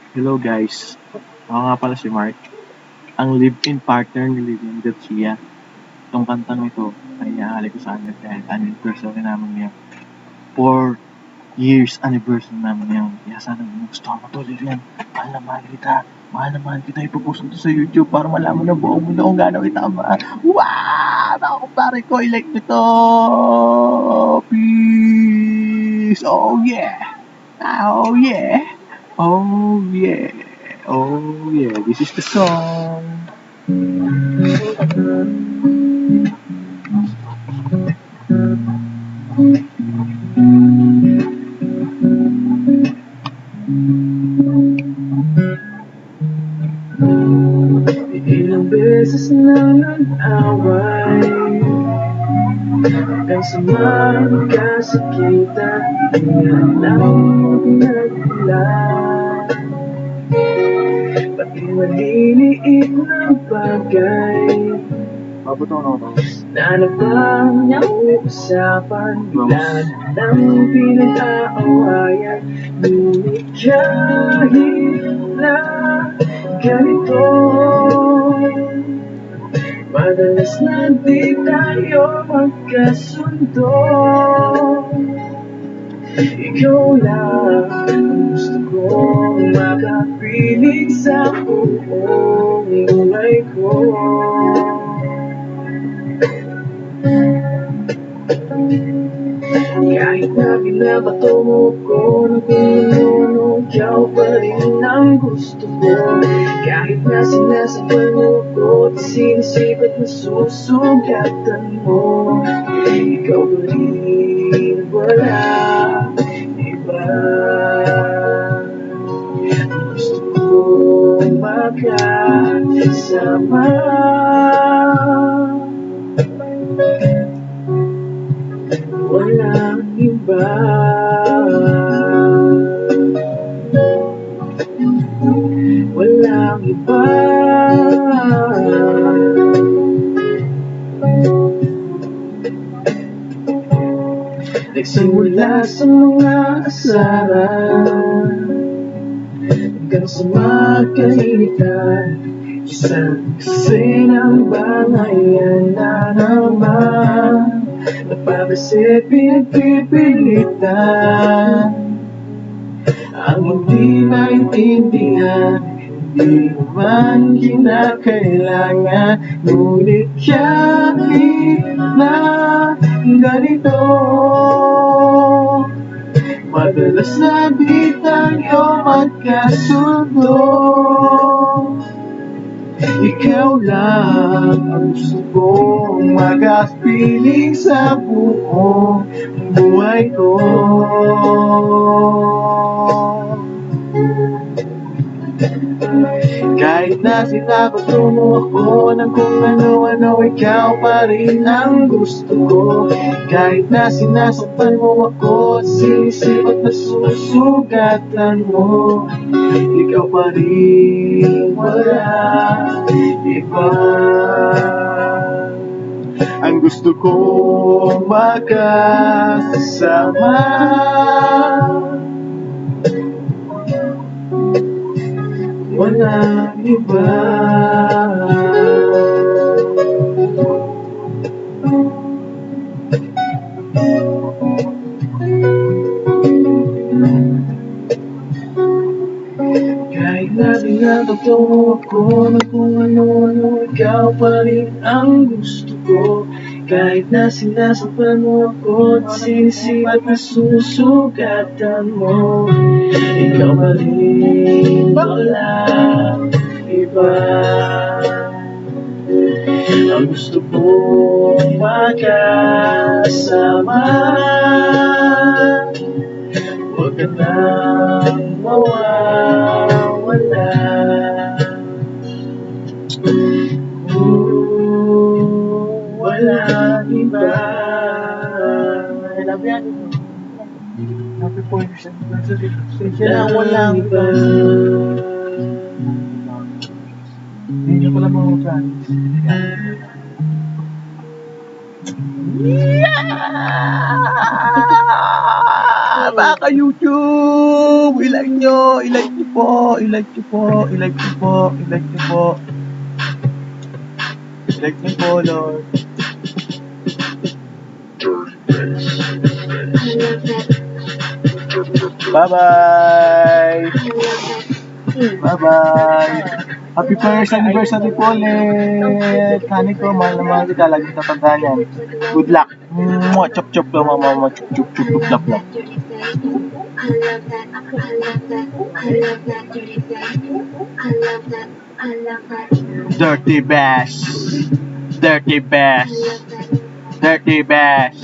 Hello guys, ako nga pala si Mark, ang live-in partner ni Lilian Garcia. Itong kantang ito ay ihahalik ko sa kanya dahil anniversary namin ngayon. 4 years anniversary namin ngayon. Kaya sana gusto mo to, Lilian. Mahal na mahal kita. Mahal na mahal kita. Ipopost ko to sa YouTube para malaman ng buong mundo kung gaano kita mahal. Wow! Ako pare ko, i-like nito! Peace! Oh yeah! Oh yeah! Oh yeah! Oh yeah, this is the song. Ilang beses na nag-away hanggang sa magkasakitan. Ilan lang pinagmulan, pati maliliit na bagay na nabang niyang usapan, bigla lang pinag-aawayan. Ngunit kahit na ganito, madalas na di tayo magkasundo. Ikaw lang ang gusto kong makapiling sa buong buhay ko. Kahit na binabato mo ko ng kung ano, ikaw pa rin ang gusto ko. Kahit na sinasaktan mo ko at sinisipat na susugatan mo, ikaw pa rin, wala iba. Gusto kong makasama, walang iba. Walang iba. Nagsimula sa mga asaran hanggang sa magkainitan, isang kasinang bangayan na naman. Napapasip pinagpipilitan ang hindi maintindihan, hindi naman kinakailangan. Ngunit kahit na ganito, madalas na di tayo magkasundo. Ikaw lang ang gusto kong makapiling sa buong buhay ko. Kahit na sinabato mo ako ng kung ano-ano, ikaw pa rin ang gusto ko. Kahit na sinasaktan mo ako at sinisipat na susugatan mo, ikaw pa rin, wala iba. Ang gusto kong makasama, walang iba. Kahit na binabato ako ng kung ano-ano, ikaw pa rin ang gusto ko. Kahit na sinasaktan mo ako at sinisipat na susugatan mo, ikaw pa rin, walang iba. Ang gusto kong makasama, huwag ka nang mawawala. Walang iba. I love yan. Happy 4 years anniversary. Siya lang walang iba. Hindi ko lang mga friends. Yeah! Baka YouTube! I-like nyo! I-like nyo po! I-like nyo po! I-like nyo po! I-like nyo po! I-like nyo po, Lord. Bye-bye! Bye-bye! Happy first anniversary po ulit! Honey ko, mahal na mahal kita. Laging tatandaan yan. Good luck! Mwah! Chop-chop lang, mama. Chop-chop lang. Dirty Bash! Dirty Bash! Dirty Bash!